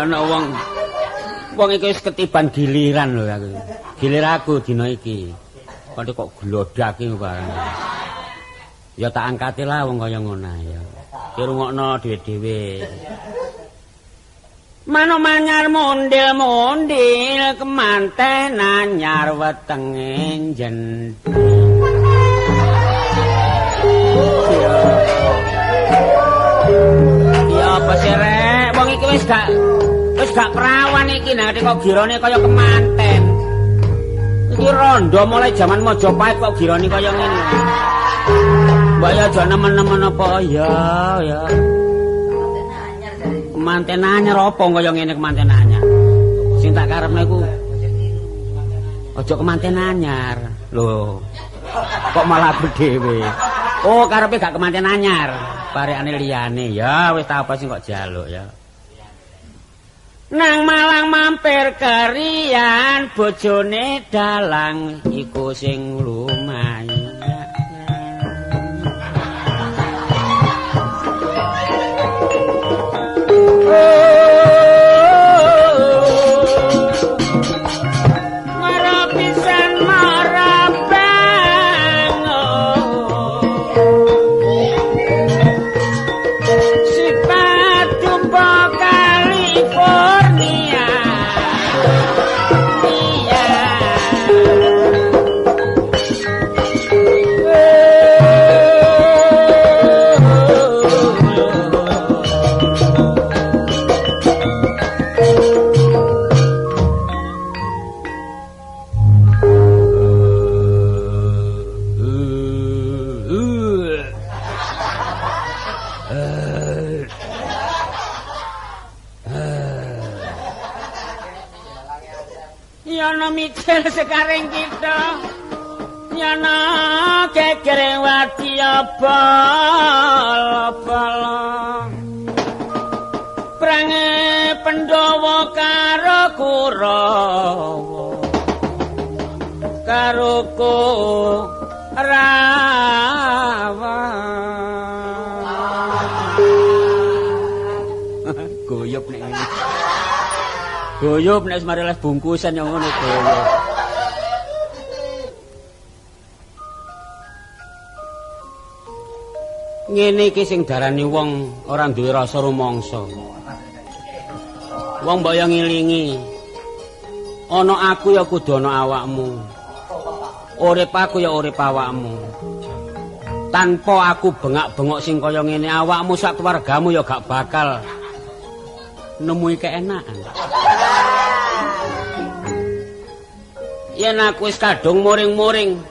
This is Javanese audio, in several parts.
ana wong iki wis ketiban giliran lho aku. Gilir aku dina iki. Kok glodake barang. Ya tak angkati lah wong kaya ngono ya. Dirungokno dhewe-dhewe. Mano manyar mondil-mondil kemanten anyar wetenge jendhi. Ya apa sih rek, wong iki wis gak perawan iki nek kok girone kaya kemanten. Iki rondo mulai jaman Majapahit kok girone kaya ngene. Mbak ya aja nemen-nemen apa ya. Kemanten anyar apa kaya ngene kemanten anyar. Sing tak karepne iku aja kemanten anyar. Lho. Kok malah dhewe. Oh, karepe gak kemanten anyar. Parekane liyane ya wis tak apa sing kok jaluk ya. Nang Malang mampir kerian bojone dalang iku sing lumayan. Sekarang kita nyana kekere wati bala prange Pandhawa karo Kurawa karo Kurawa goyop nek ngene goyop nek semare les bungkusan yang ngono goyop. Ngene iki sing darani wong ora duwe rasa rumangsa. Wong mbok yo ngilingi. Ana aku ya kudu ana awakmu. Urip aku ya urip awakmu. Tanpa aku bengak-bengok sing kaya ngene awakmu sak keluargamu ya gak bakal nemui keenakan. Yen aku wis kadung muring-muring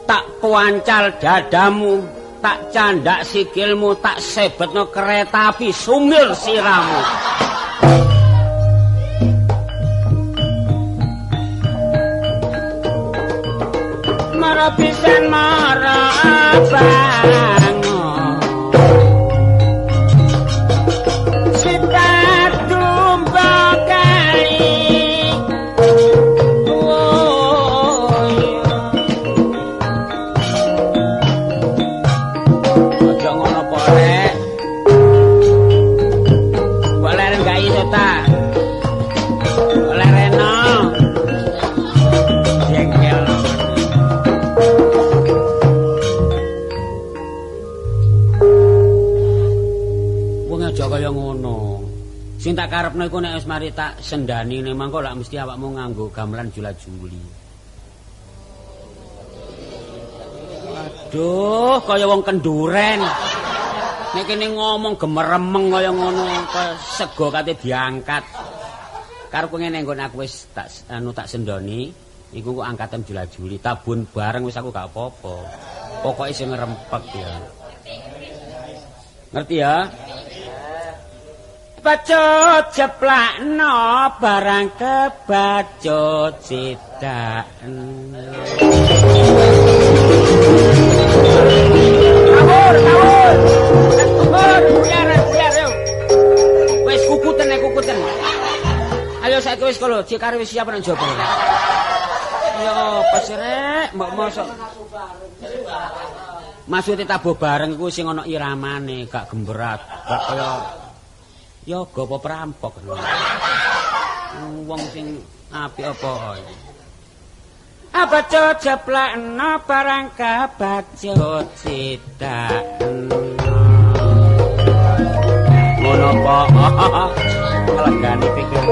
tak puancal dadamu. Tak candak sikilmu, tak sebetno kereta api sumir siramu. Marapisan marabang sing tak karepno iku nek wis mari tak sendani nek mangko lak mesti awakmu nganggo gamelan jula-juli. Waduh, kaya wong kenduren. Nek kene ngomong gemeremeng kaya ngono, kaya sego kate diangkat. Karepku ngene nggon aku wis tak tak sendoni, iku kok angkatan jula-juli, tabun bareng wis aku gak apa-apa. Pokoke sing ngrempek ya. Ngerti ya? Bacut jeplakno barang kebacut cedak. Kawur. Buyar yo. Wis kukuten. Ayo saiki wis kalo Cikare wis siap nang jaba. Yo pesrek mbok mosok. Maksude tabuh bareng iku sing ana iramane, gak gemberat, gak kaya Yoga apa perampok. Wong sing apik apa iki. Apa jeplekno barang kabacut citakno. Ngono apa? Legane pikir.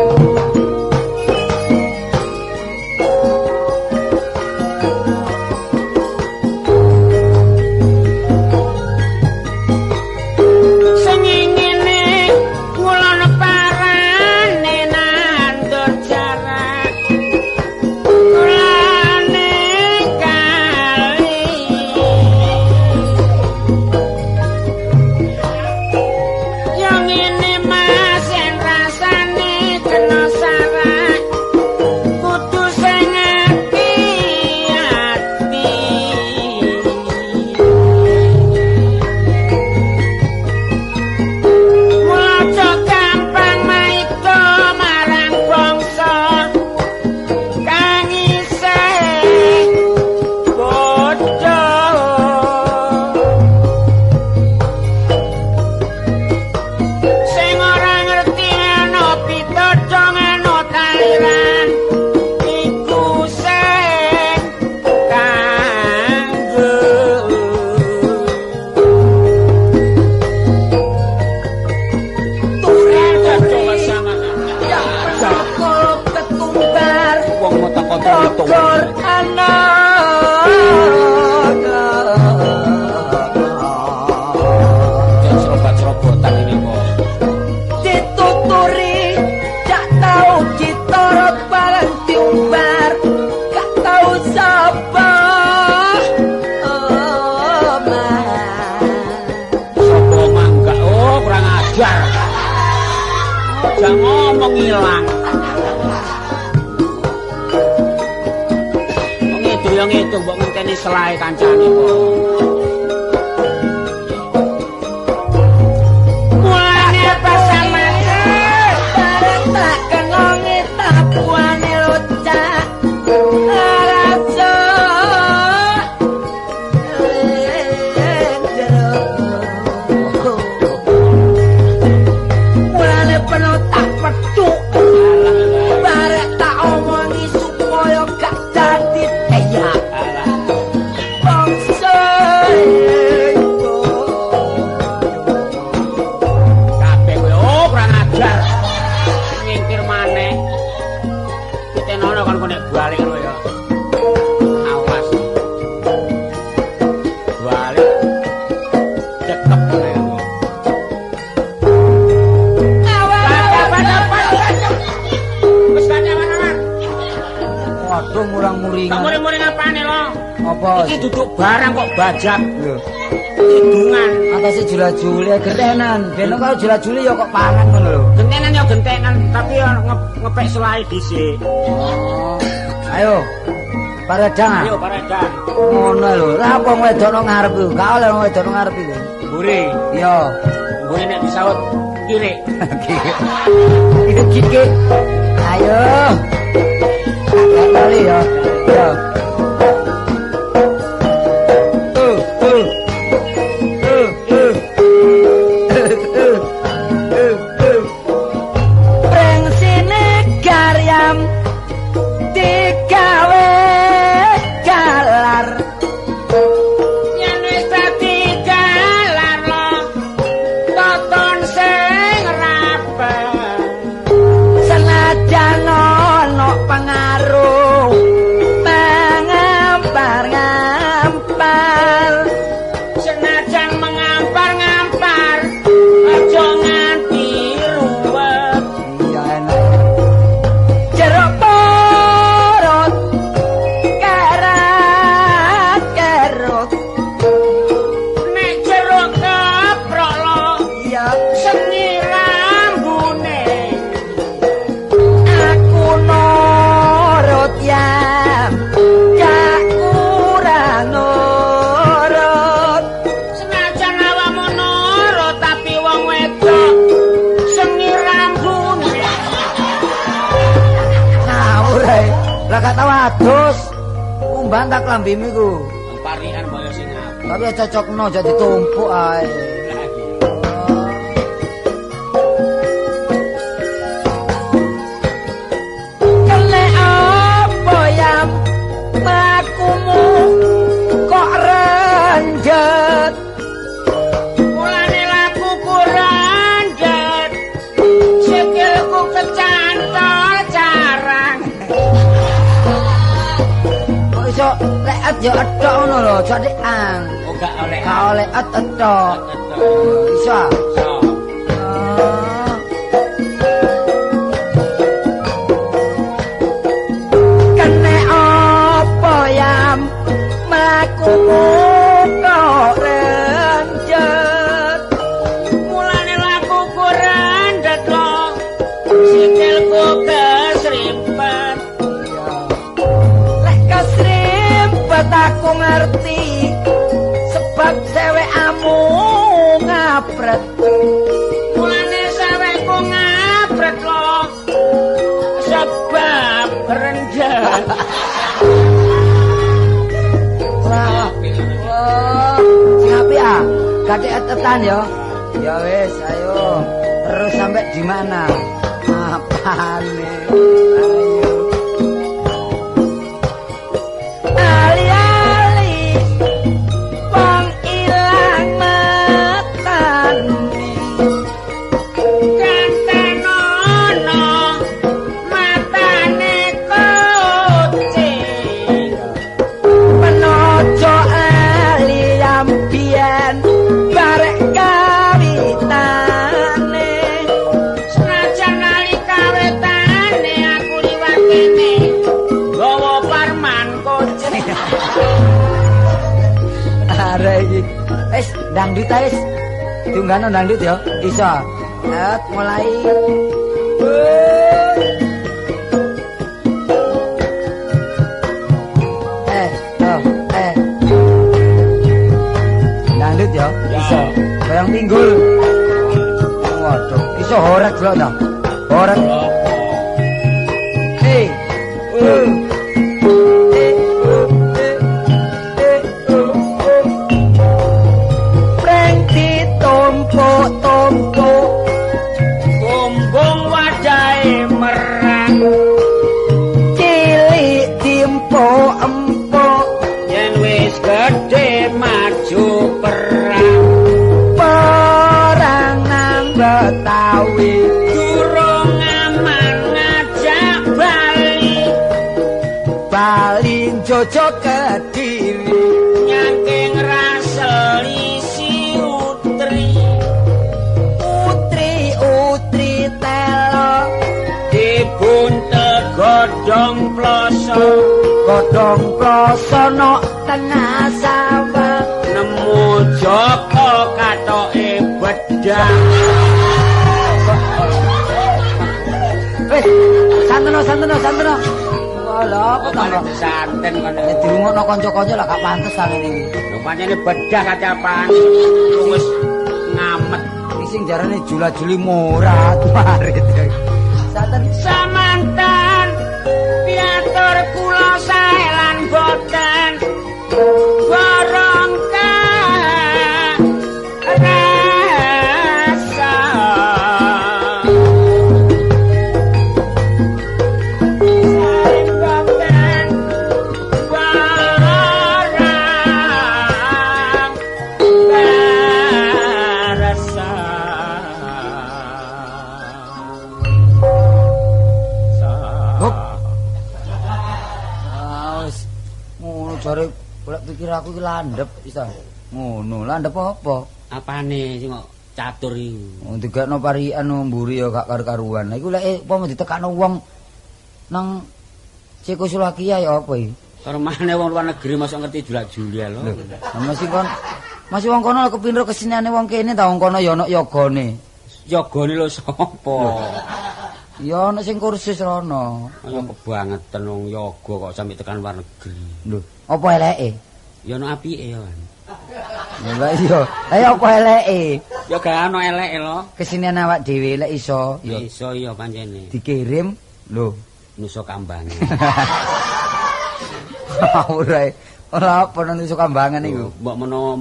Ngomong ilang. Wong itu mbok ngenteni selae kancane kok. Mulane pasamane bareng tak kenonge tapuane locak. Rasa mulane penuh tak petuk. Barek tak omongi supaya gak dadi eyak. Bangsa kabeh kowe kurang ajar. Ngingkir maneh. Ditenono kon nek balik ngono ya. Awas. Balik. Cekep kowe. Waduh murang-muringan. Kok muring-muring apane lo? Apa? Iki duduk barang kok bajak. Lho. Hidungan. Atase jula-juli gentenan. Ben kok jula-juli ya kok pangan ngono lho. Gentenan ya gentenan, tapi ya ngepek selae dhisik. Oh. Ayo. Paredang. Ayo paredang. Ngono lho. Lah apa wedokno ngarep lho. Gak oleh wedokno ngarep iki. Mburi. Iya. Mburi nek disaut kiri. Kiri. Ayo. Kali ya. Ya. Prengsine karyam digawe galar. Yen wis dadi galar lo toton sing rapat. Senajan ono pengaruh mengampar-ngampar. Senajan mengampar-ngampar aja nganti ruwet. Iya enak. Jeruk perut kerat-kerut. Nek jeruk keprok lo iya seni rambune. Aku nurut ya gak kurang nurut. Senajan awakmu nurut tapi wong wedok seni rambune. Ngawur ae. Lah gak tau adus. Umban tak klambimu iku. Parikan boyo sing apik. Tapi cocokno aja ditumpuk ae. et yo etok ngono lho, jadi ang. Oh gak oleh. Gak oleh et etok. Bisa. Kene apa yam mlaku kok renjet. Mulane laku kurendet lo. Sikilku kesrimpet. Lek kesrimpet aku ngerti sebab sewekamu ngapret. Mulane sawekku ngapret lo. Sebab rendet. Wah, siapa ya? Gadek etetan ya. Ya wes, ayo. Terus sampai di mana? Apane? Ayo. Ali-ali wong ilang metani. Kantenono matane kucing. Penojo ali ambien barek kawitane. Senajan nalika wetane aku liwat kene nggawa parman kucing. Are iki. Wis dangdut ae wis. Tunggano dangdut ya. Iso. Mulai. Dangdut ya. Iso. Bayang pinggul. Waduh, iso horek lho ta. Horek. Hei. Tumpuk-tumpuk Bumbung wajahe merang cilik diempuk-empuk yen wis gedhe maju perang perang nang Betawi durung aman ngajak Bali Jojo Kediri nyangking raseli utri telo dibuntel godhong ploso no tengah sawah nemu Joko katoke bedang. wis santono wala apa ta kok Santen kono. dirungokno kanca-kanca lah gak pantes ta ngene iki Lho pancene bedah kate apaan? Wis ngamet. iki sing jarane jula-juli murah marit santen Samantan piatur kula sae lan boten barangka rasa sae boten barang rasa. Hop. Wis ngono jare golek pikir aku iki landhep isa. Ngono, landhep apa? Apane sing kok catur iku? Wong digekno parikan mburi ya gak karu-karuan. Lah iku lek apa ditekakno wong nang Cekoslowakia ya apa iki? Karmane wong luar negeri masuk ngerti julak-julia lho. Masih wong kono kepinro keseniane wong kene ta wong kono ya ana yogane. Yogane lho sapa? Ya ana sing kursus rono. Ya kebangetan wong yoga kok sampe tekan luar negeri. Lho, apa eleke? Ya ana apike ya. Lah iya, ayo apa eleke? Ya gak ana eleke lho. Kesenian awak dhewe lek iso Ya iso ya pancene. dikirim lho. Nusa Kambangan. Ora apa nang iso kambangan iku. Mbok menawa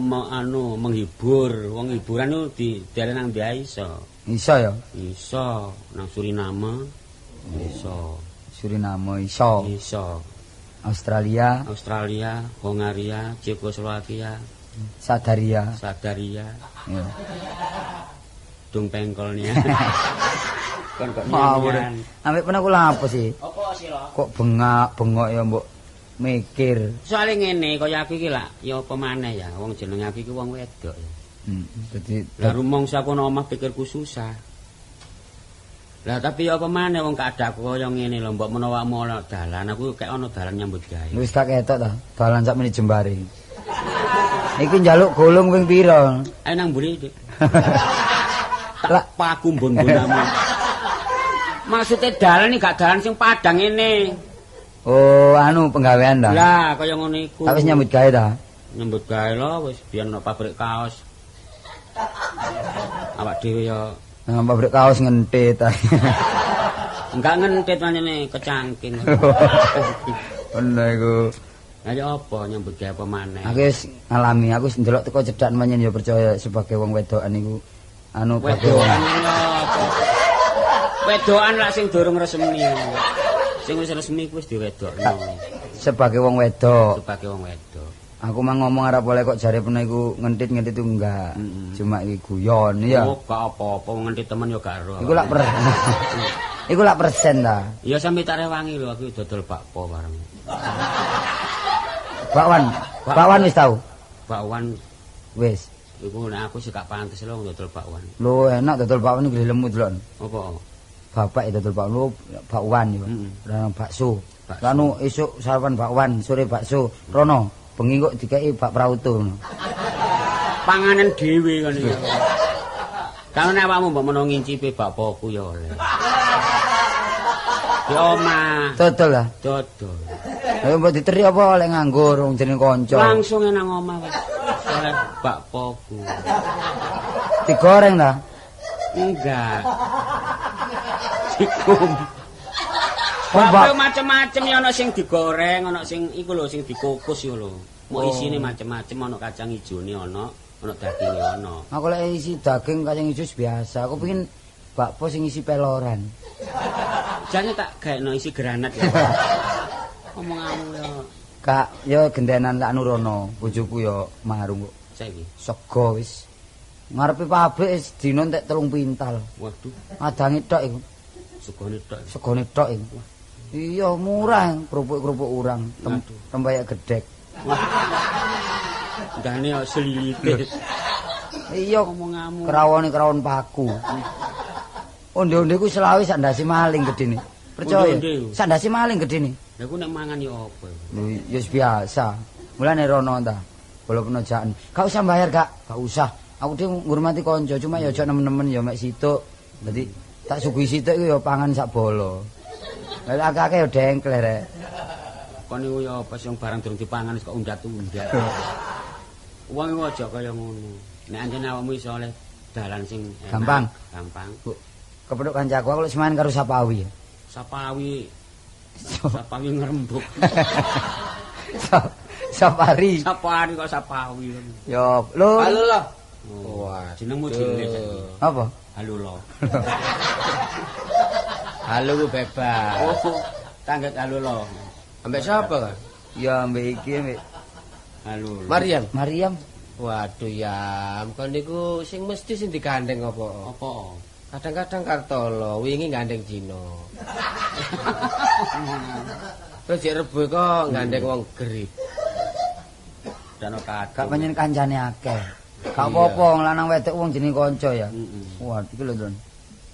menghibur, wong hiburan niku diarani nang ndi iso. Iso ya? Iso nang Suriname. Iso. Suriname iso. Iso. Australia, Hongaria, Cekoslowakia, Sadaria. Ya. Dung pengkolnya. Kon kok Ngawur. nyanyian. Ambek pernah kula apa sih? Apa sih lo? Kok bengok ya mbok mikir. Soale ngene kaya aku iki lak ya apa maneh ya wong jeneng aku iki wong wedok ya. Dadi Lah rumangsa aku ana omah pikirku susah. Lah tapi ya apa maneh wong kadakku kaya ngene lho mbok menawa ana dalan aku kek ana dalan nyambut gawe. wis tak ketok ta, dalan sak menit jembare. Iki njaluk golong ping pira? Ayo nang mburi, Dik. Tak paku mbon-bonamu. Maksudnya dalan iki gak dalan sing padang ngene. Oh, anu penggawean ta? Lah kaya ngono iku. Tak wis nyambut gawe ta? Nyambut gawe lho wis biyen ana pabrik kaos. Awak dhewe ya Nang pabrik kaos ngentit ta. enggak ngentit manene kecangking. Ono iku. Lah ya apa nyambut gawe apa maneh? Aku wis ngalami, aku wis ndelok teko cedhak menyen ya percaya sebagai wong wedokan iku anu Wedokan apa? Wedokan lak sing durung resmi. Sing wis resmi kuwi wis diwedokno. sebagai wong wedok. Sebagai wong wedok. Aku mah ngomong arep oleh kok jare pernah iku ngentit-ngentit itu enggak. Cuma iki guyon ya. Oh, gak apa-apa ngentit temen ya gak ero. Iku lak Iku lak persen ta. Ya sampe tak rewangi lho aku dodol bakpo bareng. Bakwan wis tau. Bakwan Wis. iku nek aku sih gak pantes lho dodol bakwan. Lho enak dodol bakwan iki lemu delok. Apa? Bapak dodol bakwan lho bakwan yo. Lan bakso. Lanu esuk sarapan bakwan, sore bakso. Rono bengi kok dikeki bak prauto ngono. Panganan dhewe ngono ya. Kalau nek awakmu mbok menawa ngincipi bakpoku ya oleh. Di omah. Dodol lah. Dodol. Ayo mbok diteri apa oleh nganggur wong jeneng kanca. Langsung nang omah wis. Oleh bakpoku. Digoreng ta? Enggak. Dikum. Mbak Bakpo macem-macem ya ana sing digoreng, ana sing iku lho sing dikukus yo lho. Mau isine macem-macem ana kacang ijone ana daginge ana. Aku lek isi daging kacang ijo biasa. Aku pengen bakpo sing isi peloran. Jane tak gaekno isi granat ya. Omonganmu ya. Kak, yo gendenan lak nurono, bojoku yo marung kok. Saiki Sego wis. Ngarepe pabrik wis dina entek 3 pintal. waduh, Adange tok iku. segone tok. Segone tok iku. Iya murah, kerupuk-kerupuk urang, tembayak gedhek. Ndane yo selilite. Iya Omonganmu. krawon paku. Onde-onde ku selawe sak ndase maling gedene. Percaya? Onde-onde. Sak ndase maling gedene. Lah ku nek mangan yo apa? Lho, ya wis biasa. Mulane rono ta. Walaupun ojaan. Gak usah bayar, Kak. Gak usah. Aku dhewe ngurmati kanca, cuma ya aja nemen-nemen ya mek situk. Dadi tak suguhi situk iku ya pangan sak bolo. Lah akeh-akeh ya dengkle rek. Kon niku yo pas yang barang durung dipangan wis kok undat-undat. Wong iku aja kaya ngono. Nek anjen awakmu iso oleh dalan sing enak, Gampang. gampang. Bu, kepethuk kancaku aku lek semain karo Sapawi. Sapawi ngerembug. Sapari. Sapari kok sapawi. Yo, lho. Halo lo. Wah, jenengmu cilik saiki. Apa? Halo lo. Halo ku bebas. Oh, tangget halo lo. Ambek siapa kan? Ya mbek iki mbek Halo. Mariam. Mariam. Waduh ya, kon niku sing mesti sing digandeng apa? Apa? Kadang-kadang Kartolo, wingi gandeng Cino. Terus jek rebo kok gandeng wong Grip. Dan kadang. Gak panjen kancane akeh. Gak apa-apa wong lanang wedok wong jeneng kanca ya. Wah, iki lho, Don.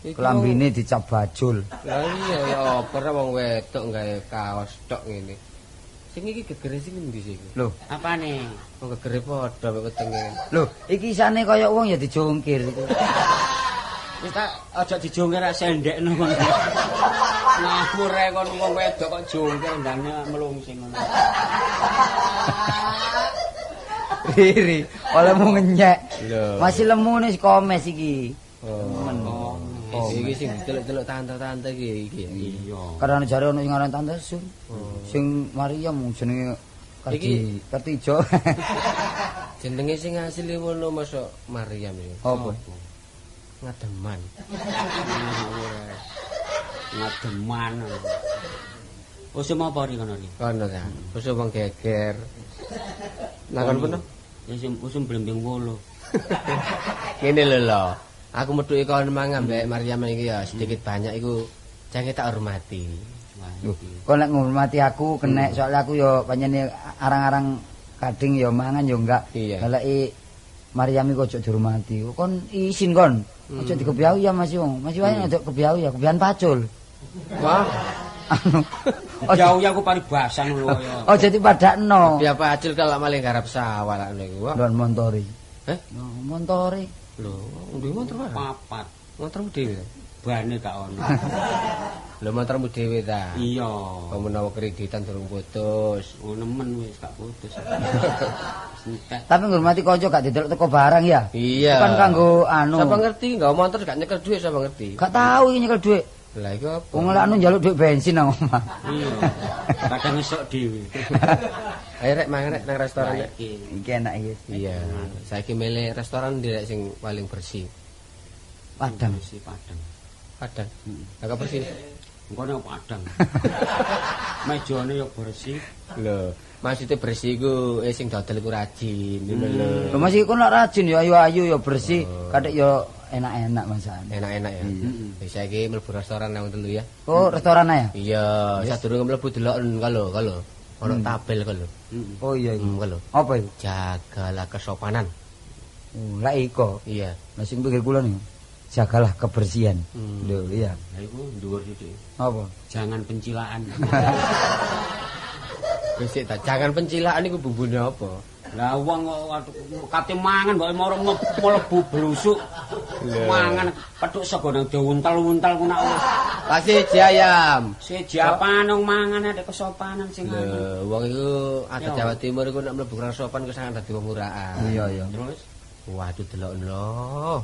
Kelambine dicap bajul. Lah iya ya opera wong wedok gawe kaos tok ngene. Sing iki gegere sing endi sih iki? Lho, Apane? Wong gegere padha mek wetenge. lho, iki isane kaya wong ya dijongkir. Wis tak aja dijongkir ra sendekno kon. Ngawur ae kon wong wedok kok jongkir ndane melungsing ngono. Riri, olehmu ngenyek. Lho. Masih lemu nih komes iki. Oh. Iki sing delok-delok tante-tante iki. Iya. Karena jare ono sing aran Tante Sun. Sing Mariam jenenge Kartijo. Jenenge sing asli ngono masuk Mariam iki. Apa? Ngademan. Ngademan. Usum apa ri kono ri? Kono kan. Wis wong geger. Nakon peno? Ya sing usum blembing wolo. Kene lho lho. Aku metuki kon mangan mbek Mariam iki ya sedikit banyak iku jange tak hormati. Kon lek ngurmati aku kenek soalnya aku yo pancen arang-arang kading yo mangan yo enggak. Galeki Maryam iku ojo dihormati. Kon isin kon. Ojo dikebiau ya Mas Wong. Mas wae ojo kebiau ya, kebian pacul. Wah. Anu. Jauh ya aku paribasan lho ya. Ojo dipadakno. Kebiau pacul kalau maling garap sawah lak niku. Lon montori. Montori. Lho, ndi motor papat. Motormu dhewe. Bane gak ono. Lho motormu dhewe ta? Iya. Kok menawa kreditan durung putus. Oh nemen wis gak putus. Tapi ngurmati kanca gak didelok teko barang ya? Iya. Bukan kanggo anu. Sapa ngerti nggawa motor gak nyekel dhuwit sapa ngerti? Gak tahu iki nyekel dhuwit. Lah iku apa? Wong lek anu njaluk dhuwit bensin nang omah. Iya. Kadang esuk dhewe. Ayo rek mangan rek nang restoran rek. Iki enak iki. Iya. Saiki milih restoran ndi rek sing paling bersih? Padang sih Padang. Padang. Agak bersih. Engko nek Padang. Mejane yo bersih. Lho, maksudnya bersih iku sing dodol iku rajin ngono lho. Lho Mas iki kon lak rajin ya ayu-ayu ya bersih, kadek ya enak-enak masakan. Enak-enak ya. Wis saiki mlebu restoran nang telu ya. Oh, restoran ya? Iya, sadurunge mlebu deloken kalau. Ono tabel kalau. Oh iya iki. Kalau. Apa iku? Jagalah kesopanan. Oh, lak iko. Iya. Lah sing pikir kula niku. Jagalah kebersihan. Lho, iya. Lah iku dhuwur sithik. Apa? Jangan pencilaan. Wis tak jangan pencilaan iku bumbune apa? Lah wong kate mangan mbok moro mlebu blusuk. Mangan petuk sego nang diuntel-untel ku nak wis. Lah siji ayam. Siji apaan wong mangan nek kesopanan sing anu. Lho, wong iku adat Jawa Timur iku nek mlebu sopan ku sangat dadi wong murahan. Iya. Terus Waduh delok lho.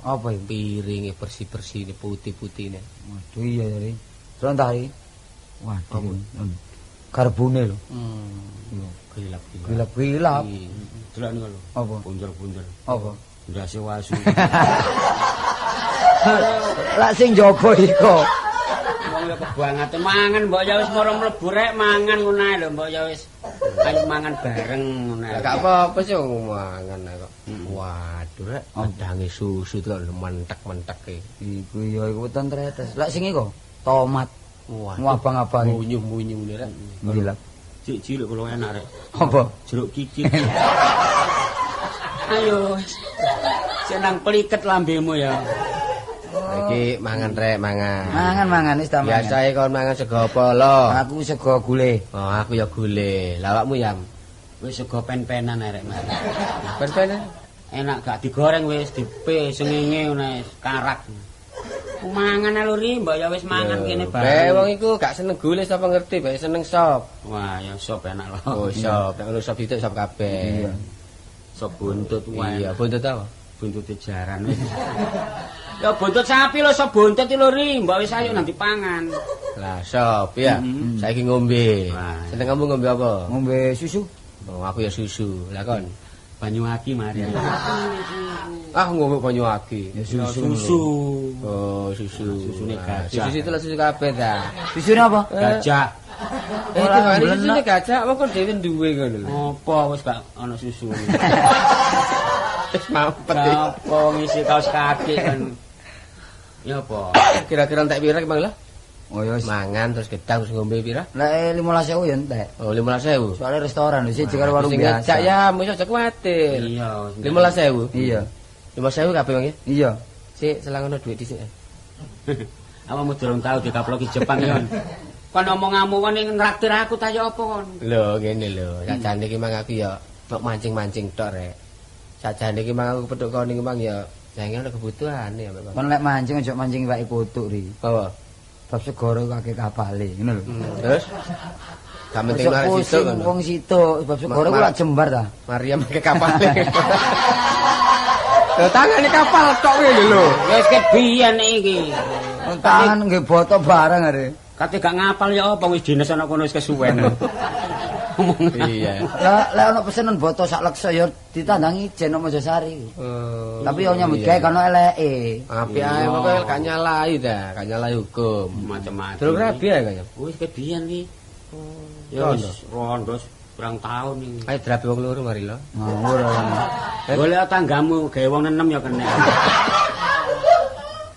Apa iku? Piringe bersih-bersih ini putih-putihne. Waduh iya ya. Sebentar iki. Waduh. Karbone lho. Gilap-gilap. Gilap-gilap. delok niku lho. Apa? Bunder-bunder. Apa? Ndase wasu. Lah sing jaba iko. Wong ya kebangate mangan mbok ya wis moro mlebu rek mangan ngono ae lho mbok ya wis. Ayo mangan bareng ngono ae. Gak apa-apa sih mangan kok. Waduh rek, adange susu kok mentek-mentek e. Iku ya iku weton tretes. Lah sing iko tomat. Wah, abang-abang. Munyuh-munyuh rek. Gila. Cilik kula enak rek. Apa? Jeruk kikil. Ayo. Senang peliket lambemu ya. Iki mangan rek, mangan. Mangan wis ta mangan. Biasae kon mangan sego apa lo? Aku sego gule. Oh, aku ya gule. Lah awakmu yam. Wis sego pen-penan rek. Pen-penan. Enak gak digoreng wis dipe sengenge ngono karak. Mangan aluri mbak ya wis mangan kene bae. Wong iku gak seneng gule sapa ngerti, bae seneng sop. Wah, ya sop enak lho. Oh, sop. Nek ngono sop itu sop kabeh. Iya. Sop buntut wae. Iya, buntut apa? Buntute jaran wis. Ya buntut sapi lho, sop buntut iki lho ri, mbak wis ayo nanti pangan. Lah, sop ya. Saiki ngombe. Seneng kamu ngombe apa? Ngombe susu. Oh, aku ya susu. Lah kon banyu aki mari. Ah, ngombe banyu aki. Ya susu. Oh, susu. Susune gajah. Susu itu lah susu kabeh ta. Susune apa? Gajah. Iki susune gajah apa kok dhewe duwe ngono lho. Apa wis gak ana susu. Wis mampet. Apa ngisi kaos kaki kan. Ya apa? Kira-kira entek pira Mang lah? Oh ya wis. Mangan terus gedang terus ngombe pira? Lek 15.000 ya entek. Oh, 15.000. Soalnya restoran lho siji karo warung biasa. Cak ya, mesti aja kuwatir. Iya. 15.000. Iya. 5.000 kabeh Mang ya? Iya. Sik selangono dhuwit dhisik. Apa mu durung tau dikaploki Jepang yon. Kon omonganmu kon ning nraktir aku ta ya apa kon? Lho, ngene lho. Sakjane iki Mang aku ya tok mancing-mancing tok rek. Sakjane iki Mang aku pedhok kon iki Mang ya jangan ada kebutuhan ya Pak. Kon lek mancing aja mancing wae kutuk ri. Apa? Bab segoro kake kapale, ngono lho. Terus gak penting nang situ kan. Wong situ bab segoro ku lak jembar ta. Maryam ke kapal. Lho tangane kapal tok ngene lho. Wis ket biyen iki. Tangan nggih boto barang are. Kate gak ngapal ya apa wis dinas ana kono wis kesuwen. Iya. Lah lek ana pesenan boto sak leksa ya ditandangi jen Mojosari. Tapi yo nyambut gawe kono eleke. Apik ae pokoke gak nyalahi ta, gak nyalahi hukum. Macam-macam. Durung rabi ae kaya. Wis ket biyen iki. Ya wis rondo kurang tahun iki. Ayo drabi wong loro mari lho. Ngawur. Golek tanggamu gawe wong nenem ya kena.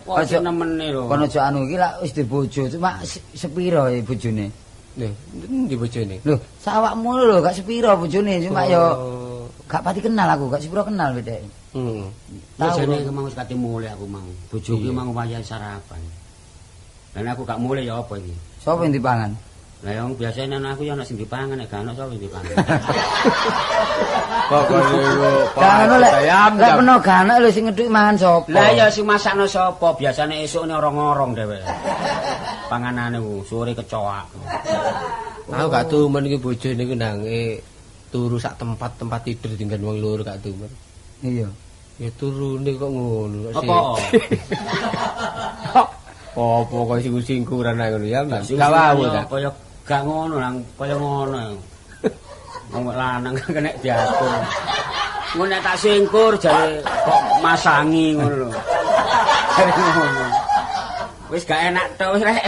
Wah, Aja nemene lho. Kono aja anu iki lak wis dibojo, cuma sepiro bojone? Nih, ndi bojone? Lho, sawakmu lho gak sepiro bojone, cuma yo gak pati kenal aku, gak sepiro kenal bedake. Heeh. Ya jane mau wis kate mulih aku mau. Bojoku mau wayahe sarapan. Lan aku gak mulih ya apa iki? Sopo yang dipangan? Lah yang biasane ana aku ya ana sing dipangan nek gak ana sapa sing dipangan. Pokoke yo Kan lek peno gak lho sing ngedhuki mangan sapa? Lah ya sing masakno sapa? Biasane esukne orong-orong dheweke. Panganane sore kecoak. Aku gak tumen iki bojone iku nange turu sak tempat tidur tinggal wong loro gak tumen. Iya. Ya turune kok ngono kok sih. Apa? Apa kok sing-singkuran ngono ya? Gak Gawamu ta? Kaya gak ngono lang, kaya ngono. Wong lanang kena diatur. Ngono nek tak singkur jare kok masangi ngono lho. Jare ngono. Wis gak enak tok wis rek.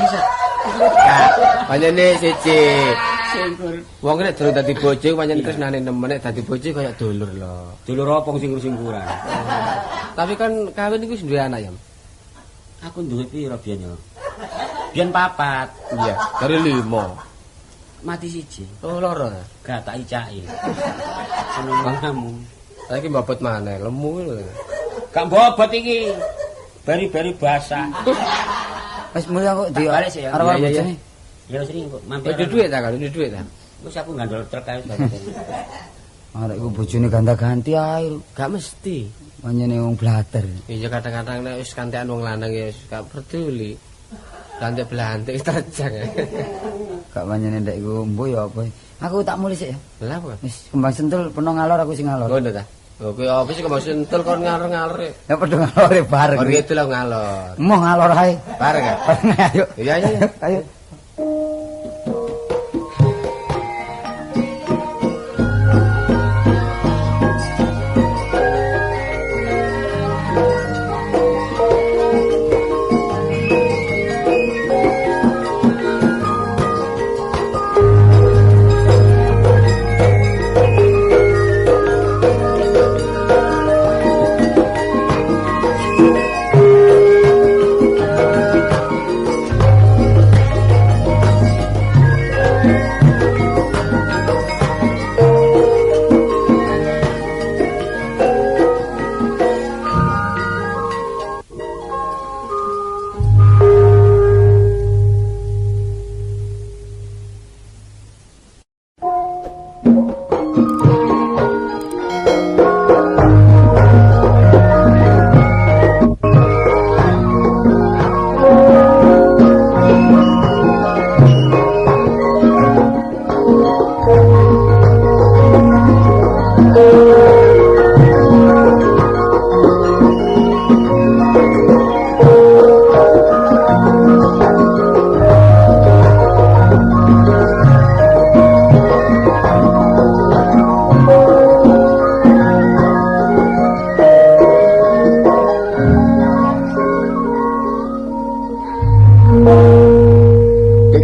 Panjene siji. Singkur. Wong nek durung dadi bojo pancen tresnane nemen nek dadi bojo kaya dulur lho. Dulur apa singkur-singkuran? Tapi kan kawin iku wis duwe anak ya. Aku duwe piro biyen ya? Biyen 4. Iya, dari 5. Mati siji. Oh, loro. Gak tak icaki. Seneng kamu. Saiki mbobot maneh, lemu lho. Gak bobot iki. Bari-bari basah. Wis mulih aku di balik sih ya. arep Iya, iya. bojone. Ya wis ring kok mampir. Ada duit ta, kalau duit ta? Wis aku ngandol truk ae. Arek iku bojone ganta-ganti ae. Gak mesti. Panjene wong blater. Iya kadang-kadang nek wis kantean wong lanang ya wis gak peduli. Lantik-belantik terjang. Gak panjene ndek iku mbo ya apa. Aku tak mulih sik ya. Lah apa? Wis kembang sentul peno ngalor aku sing ngalor. Ngono ta. Oke, apa sih kok sentul kon ngalor-ngalor. Ya padha ngalore bareng. Kon gitu lah ngalor. Mau ngalor ae. Bareng ya? Ayo. Iya iya iya. Ayo.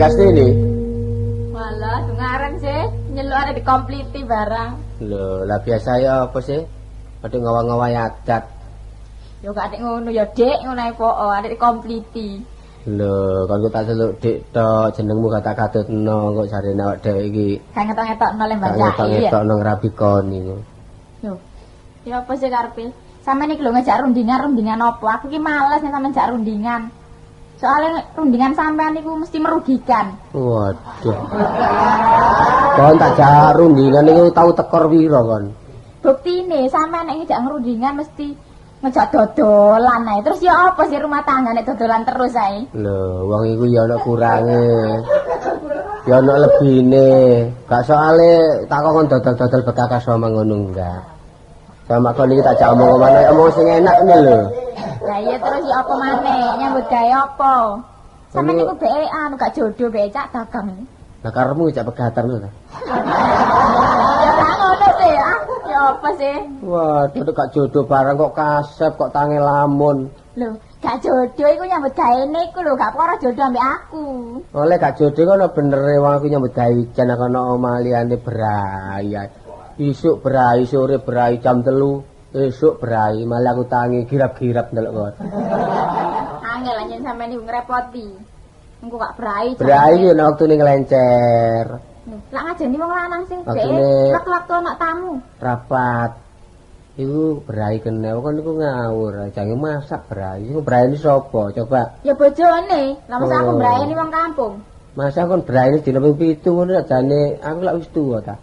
Kastini. Walah, dungaran sih, nyeluk ada dikompliti barang. Lho, lah biasa ya apa sih? Padha ngawa-ngawa adat. Yo gak adek ngono ya, Dik, ngono ae po, adek dikompliti. Lho, kon tak celuk dik tok, jenengmu kata katutno kok jarene awak dhewe iki. Kayak ngetok-ngetokno le Mbak Cai. Ngetok-ngetokno ngrabikon iku. Yo. Ya apa sih karepe? Sampeyan iki lho ngejak rundingan apa? Aku iki males nek sampeyan ngejak rundingan. Soalnya rundingan sampean itu mesti merugikan. Waduh. Kon tak jak rundingan itu tahu tekor piro kon? Buktine sampean nek ngejak ngerundingan mesti ngejak dodolan ae. Terus ya apa sih rumah tangga nek dodolan terus ae? Lho, wong iku ya ana kurange. Ya ana lebine. Gak soale tak kon dodol-dodol bekakas sama ngono enggak. Sama kon iki tak jak omong maneh, omong sing enak ngene lho. Lah iya terus ya apa maneh nyambut gawe apa? Sampeyan niku dhek anu gak jodoh dhek cak dagang. Lah karepmu cak pegatan lho ta. Ya gak ngono sih ah. Ya apa sih? Waduh gak jodoh barang kok kasep kok tangi lamun. Lho, gak jodoh iku nyambut gawe niku lho, gak perkara jodoh ambek aku. Oleh gak jodoh kono benere wong aku nyambut gawe jan ana omah liyane berayat. Isuk berai sore berai jam 3. Esuk berai malah aku tangi girap-girap ndelok kon. Angel anjen sampeyan niku ngrepoti. Engko gak brai. Brai iki nek wektune nglencer. Lah ngajeni wong lanang sing Waktune- waktu-waktu ana tamu. Rapat. Iku brai kene kon niku ngawur, jange masak brai. Iku brai ini sapa? Coba. Ya bojone. Lah masa aku Oh. mbrayani wong kampung. Masa kon brai ini dina ping 7 ngono jane aku lak wis tuwa ta.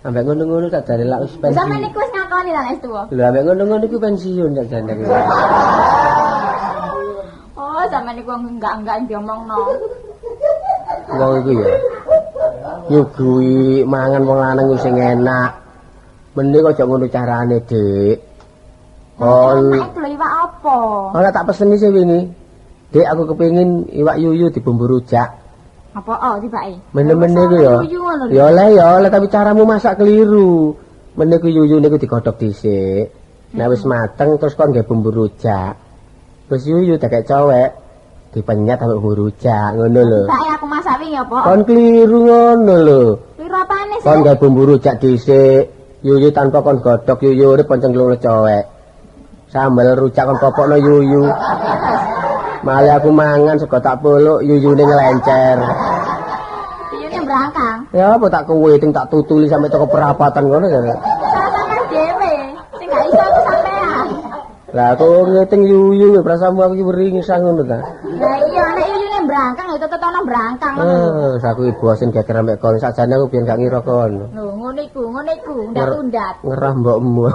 Ambek ngono-ngono tak jane lak wis pensiun. Sampe niku wis ngakoni ta nek tuwa. Lha ambek ngono-ngono iku pensiun tak jane. Oh, sampe niku enggak diomongno. Wong iku ya. Nyuguhi mangan wong lanang ku sing enak. Mending aja ngono carane, Dik. Kon Nek lho iwak apa? ora tak peseni sih wingi. Dik aku kepengin iwak yuyu dibumbu rujak. Apa oh tibake? Men-men iku ya. Ya oleh tapi caramu masak keliru. Men iku yuyu niku digodhog dhisik. Nek wis mateng terus kon nggae bumbu rujak. Terus yuyu dikek cowek dipenyet sampe bumbu rujak ngono lho. Tibake aku masak wingi apa? Kon keliru ngono lho. Piro apane sih? Kon nggae bumbu rujak dhisik. Yuyu tanpa kon godhog yuyu urip pancen glung cowek. Sambel rujak kon popokno yuyu. Male aku mangan sego tak peluk yuyune nglencer. Yuyune brangkang. Ya apa tak kuweting tak tutuli sampe toko perapatan ngono ya. Sampeyan dhewe sing gak iso aku sampean. Lah aku ngeting yuyu prasamu aku iki weringisang ngono ta. Lah iya nek yuyune brangkang ya tetep ana brangkang ngono. Aku ibu asin geger ambek kon sakjane aku biyen gak ngira kon. Lho ngono iku, ndak-undat. Ngerah mbokmu.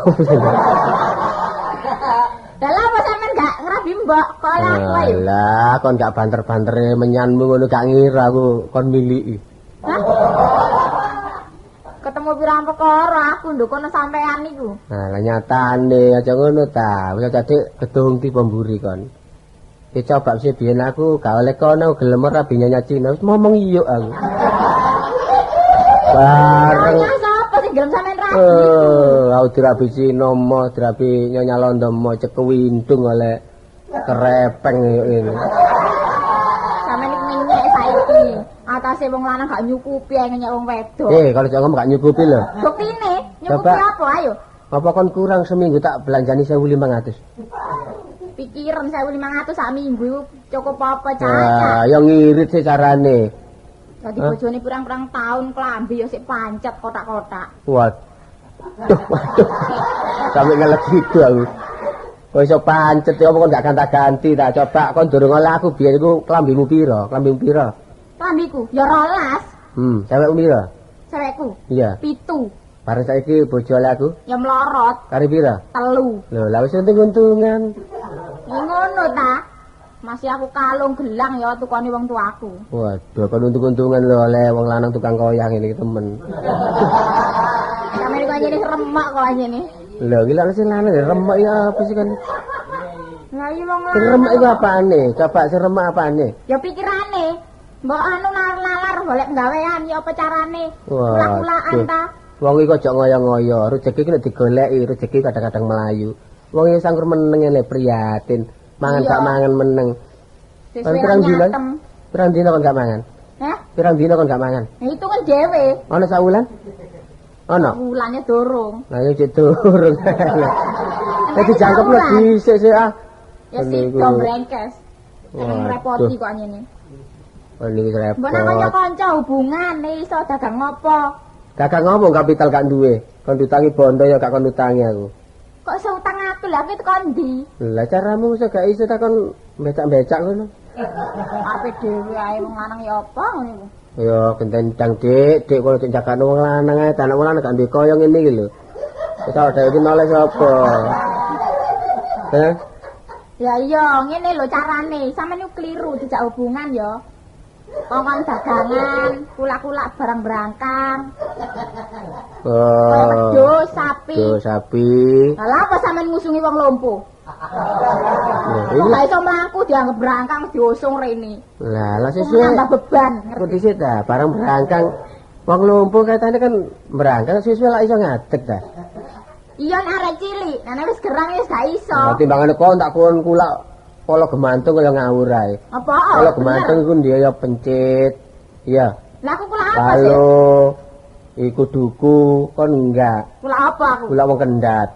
Lah lha apa sampean gak ngrabi mbok kok oleh aku ayo. Lah kon gak banter-bantere menyanmu ngono gak ngira aku kon miliki. Hah? Ketemu pirang perkara aku ndukono sampean niku. Nah, lah nyatane aja ngono ta. Wis dadi gedung ti pemburi kon. Ki coba sih biyen aku gak oleh kono gelem ora binyanya Cina wis ngomong iya aku. Bareng Nyonya sapa sing gelem sampean rabi? aku dirabi Cina mo, dirabi Nyonya Londo mo cekewindung oleh kerepeng ngene. Sampeyan iki menyek saiki. Atase wong lanang gak nyukupi ae ngenyek wong wedok. Kalau cok ngomong gak nyukupi lho. Buktine nyukupi Coba. apa ayo? Apa kon kurang seminggu tak belanjani 1.500? Pikiran 1.500 sak minggu iku cukup apa caca? Wah, yang ngirit sih carane. Dadi bojone pirang-pirang tahun klambi ya sik pancet kotak-kotak. Waduh. Sampe ngelet gitu aku. Kok iso pancet ya apa kon gak ganti-ganti ta? Coba kon durung oleh aku biyen iku klambimu pira? Klambimu pira? Klambiku ya 12, Cewekmu pira? cewekku Iya. 7, Bareng saiki bojo oleh aku ya melorot kari pira? 3. Lho, lah wis untung-untungan. Ngono ta? Masih aku kalung gelang ya tukane wong tuaku. Waduh, kon untung-untungan lho oleh wong lanang tukang koyang ini temen. Sampe kok anjene remak kok anjene. Lho, iki lak sing lanang ya remek ya apa sih kan? Lah iya wong Sing remek iku apane? Coba sing remek apane? ya pikirane. Mbok anu nalar golek gawean ya apa carane? Ulah-ulahan ta. Wong iki aja ngoyo-ngoyo, rezeki ki nek digoleki, rezeki kadang-kadang melayu. Wong iki sangkur meneng ngene prihatin, mangan Iya. gak mangan meneng. Sesuai Pirang dina? nyatem. Pirang dina kon gak mangan? Hah? Pirang dina kon gak mangan? Nah, itu kan dhewe. Ana sak wulan? Ana. Wulane dorong. Lah yo cek turun. Nek dijangkepno dhisik sik ah. Ya Niku. sik brengkes. Emang Waduh. repoti kok anjene. Oh niku repot. Mbok nang kanca-kanca hubungane iso dagang ngopo? Kakak ngomong kapital gak duwe. Kon diutangi bondo ya gak kon utangi aku. Kok iso utang aku lha iki tekan ndi? Lah caramu iso gak iso tak kon becak-becak ngono. Ape dhewe ae wong lanang ya apa ngono iku. Ya gentendang Dik, Dik kalau cek jakane wong lanang ae, anak wong lanang gak duwe kaya ngene iki lho. Wis ora dhewe iki noleh sapa? Heh? Ya iya, ngene lho carane. Sampeyan niku keliru dijak hubungan ya. Kongkon dagangan, kulak-kulak barang berangkang. Kaya Oh. wedhus, sapi. Duh sapi. Lah lha apa sampeyan ngusungi wong lumpuh? Nah, Kok iki gak iso mlaku dianggap berangkang diusung rene. lah Wong sesuai nambah beban. kok dhisik ta, barang berangkang. Wong lumpuh katanya kan berangkang sesuai lak iso ngadeg ta. Iya nek arek cilik, nek wis gerang wis gak iso. Nah, timbangane kon tak kon kulak polo gemantung kaya ngawur ae. Apa? Polo gemantung iku dia ya pencit. Iya. Lah aku kula apa sih? Halo. Iku duku, kon enggak. Kula apa aku? Kula wong kendat.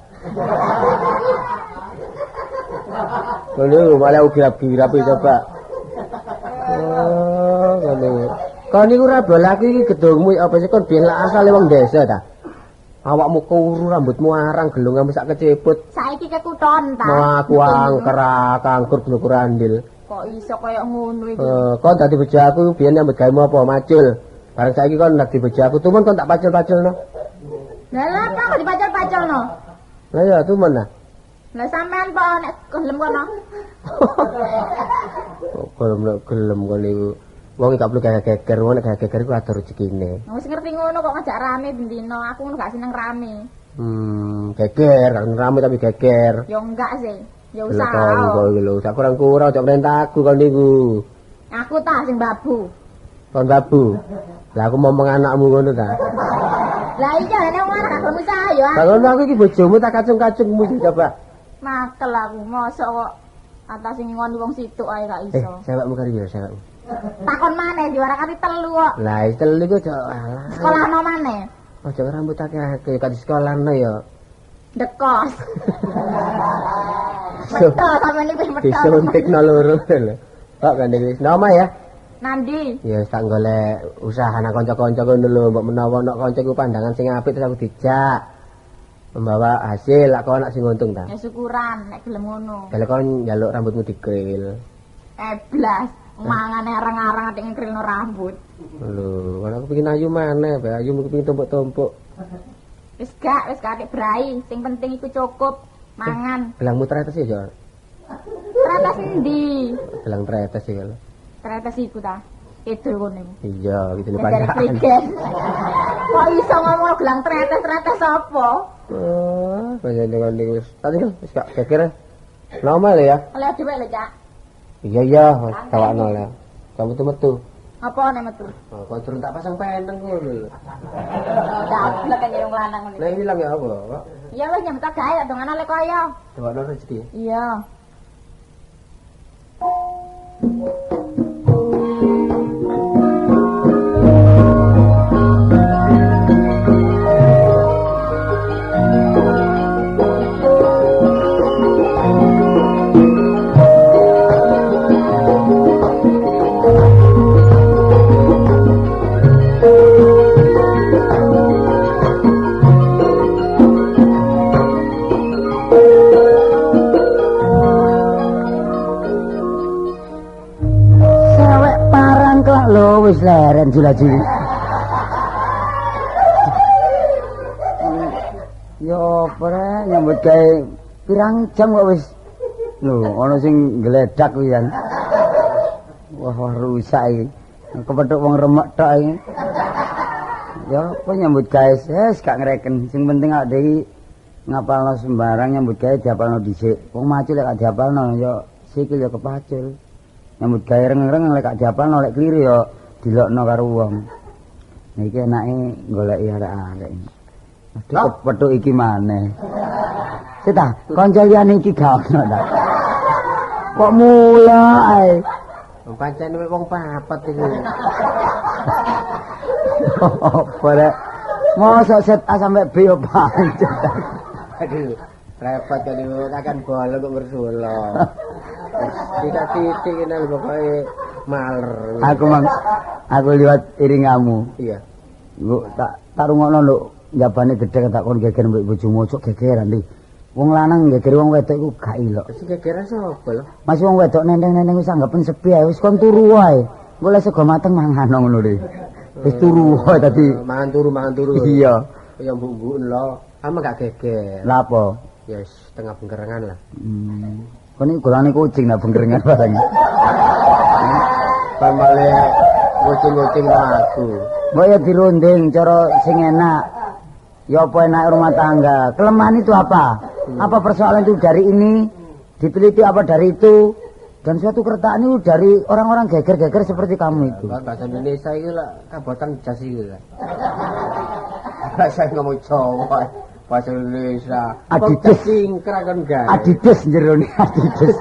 Lho, malah ugirap-girap coba. Oh, Kon niku ora bolaku iki gedungmu apa sih kon biyen lak asale wong desa ta? Awakmu kuru, rambutmu arang, gelunganmu sak keceput. Saiki kekuton ta. Wah, aku angker kangkur glukur andil. Kok iso kaya ngono iki? Kon dadi bojo aku biyen nyambut gawe apa macul. Bareng saiki kon dadi bojo aku, tumun kon tak pacul-paculno. Lah lha kok dipacul-paculno? Lah ya tumun lah. Lah sampean kok nek gelem kono. Gelem kon niku. Wong gak perlu geger, wong nek geger iku ada rezekine. Wis ngerti ngono kok ngajak rame bendino, aku ngono gak seneng rame. Geger, gak rame tapi geger. Ya enggak sih. Ya Lho usah. kok lho, sak kurang-kurang aja perintah aku kon niku. Aku ta sing babu. Kon babu. Lah aku ngomong anakmu ngono ta. Lah iya nek wong gak gelem usaha ya. Lah ngono aku iki bojomu tak kacung-kacungmu coba. Makel aku, mosok kok atas sing ngoni wong situk ae gak iso. Sewakmu kari ya, sewakmu. Takon maneh diwarakati telu kok. Lah telu iku aja alah. Sekolahno maneh. Aja rambut akeh-akeh kan sekolahno ya. Dekos. Meto sampeyan iki wis meto. Disuntikno loro lho. Kok kan wis nama ya. Nandi? Ya tak golek usaha nang kanca-kanca ngono lho, mbok menawa nek kanca iku pandangan sing apik terus aku dijak. Membawa hasil lak kok anak sing untung ta. Ya syukuran nek gelem ngono. Kalau kon njaluk rambutmu dikril. Blas. Mangan arang-arang atik ngkrilno rambut. Lho, kan aku pengin ayu maneh, bae ayu mung pengin tumpuk-tumpuk. Wis gak atik brai, sing penting iku cukup mangan. Gelangmu tretes ya, Jon? Tretes endi? Gelang tretes iki lho. Tretes iku ta. Kidul kono iku. Iya, gitu lho Dari pancaan. krigen. Kok iso ngomong gelang tretes apa? Oh, pancen kon niku wis. Tadi wis gak geger. Normal ya? Oleh dhewe lho, Cak. Iya, tawakno lah. Kamu tuh metu. Apa nek metu? Oh, kon turun tak pasang peneng ngono lho. Dablek kan wong lanang ngono. Lah ilang ya apa, Pak? Iya wis nyambut gawe tak dongan oleh kaya. Tawakno rezeki. Iya. Wis leren jula-juli. Yo ora nyambut gawe pirang jam kok wis. Lho, ana sing gledak kuwi kan. Wah, rusak iki. Kepethuk wong remek tok iki. Ya apa nyambut gawe wis gak ngreken. Sing penting awake dhewe ngapalno sembarang nyambut gawe diapalno dhisik. Wong macul lek gak diapalno ya sikil ya kepacul. Nyambut gawe reng-reng lek gak diapalno lek kliru ya dilokno karo wong. Niki enake goleki arek-arek. Aduh kepethuk iki maneh. Sita, kanca liyane iki gak ono ta. Kok mulai? Pancen wong papat iki. Apa rek? Mosok set A sampai B yo pancet. Aduh, repot kan iki akan bola kok bersula. Titik ini lho pokoke maler. Aku liwat iringamu. Iya. Nggo tak rungokno lho njabane gedhe tak kon geger mbek bojomu ojo gegeran iki. Wong lanang geger wong wedok iku gak ilok. Sing gegeran sapa lho? Mas wong wedok nenteng-nenteng wis anggapen sepi ae wis kon turu wae. Engko lek sego mateng mangan ngono lho. Wis turu wae tadi. Mangan turu. Iya. Ya mbuk-mbuk lho. Ama gak geger. Lah apa? Ya setengah bengkerengan lah. Kon iki golane kucing nak bengkerengan bareng. Pamale kucing-kucing aku. Mbok ya dirunding cara sing enak. Ya apa enak rumah tangga. Kelemahan itu apa? Apa persoalan itu dari ini? Diteliti apa dari itu? Dan suatu kertaan itu dari orang-orang geger-geger seperti kamu itu. Bahasa Indonesia itu lah kabotan jas itu lah. Saya ngomong Jawa. Bahasa Indonesia. Adidas singkrak kan enggak. Adidas jerone Adidas.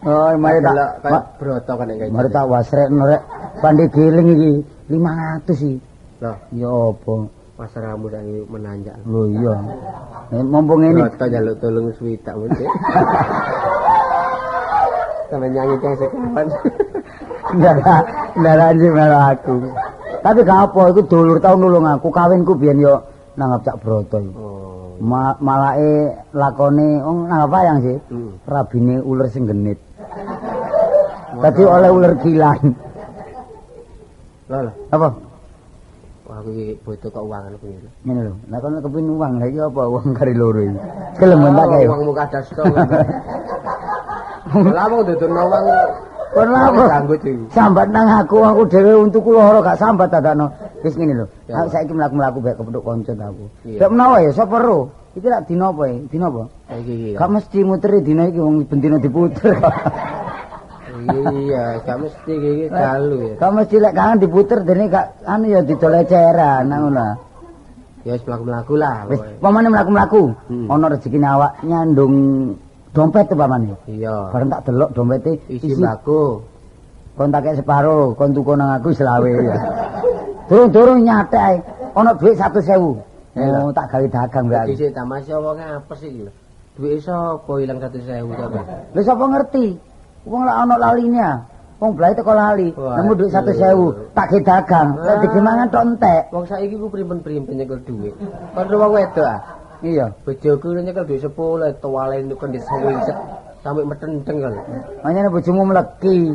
Oh, mari tak broto kan kayak. Mari tak wasrekno rek. Pandi giling iki 500 iki. Loh, ya apa? Mas rambut lagi menanjak. Lho iya. Mumpung ini broto njaluk tolong swidak mesti. Sampai nyanyi kayak sekawan. enggak Kendaraan sing melu aku. Tapi gak apa, iku dulur tau nulung aku. Kawinku biyen yo nanggap Cak Broto. Oh. Malake lakone nanggap wayang sih. Rabine uler sing genit. Dadi oleh uler gilan. Lho. Apa? Wah, aku iki bodo kok uangan kuwi. Ngene lho. Lah kon kepin uang, lha iki apa uang kari loro iki? Kelem tak kae. Uangmu kadas tok. Lah wong dudurno uang. Kon apa? Sambat nang aku dhewe untukku loro gak sambat dadakno. Wis ngene lho. Aku saiki mlaku-mlaku bae kepethuk kanca aku. Nek menawa ya sapa ro? Iki lak dina apa ya? Dina apa? Iki. Gak mesti muteri dina iki wong bendina diputer. Iya, gak mesti iki dalu ya. Gak mesti lek kangen diputer dene gak anu ya didol eceran ngono. Ya wis mlaku-mlaku lah. Wis pamane mlaku-mlaku. Ana rezekine awak nyandung dompet tuh pamane. Iya. Bareng tak delok dompete isi mbako. Kon tak kek separo, kon tuku nang aku 20 ya. Durung-durung nyatek ana dhuwit 100.000. Oh, tak gawe dagang mbak. Dhisik ta Mas wong apes iki lho. Dhuwit sapa ilang 100.000 ta. Lha sapa ngerti? Wong lak ana laline. Wong blae teko lali, nemu dhuwit 100.000, tak ge dagang. Lek digemangan tok entek. Wong saiki ku primpen-primpen nyekel dhuwit. Kon wong wedok ah. Iya, bojoku nyekel dhuwit 10 tuwale kon disewiset sampe metenteng kan. Anyane bojomu mleki.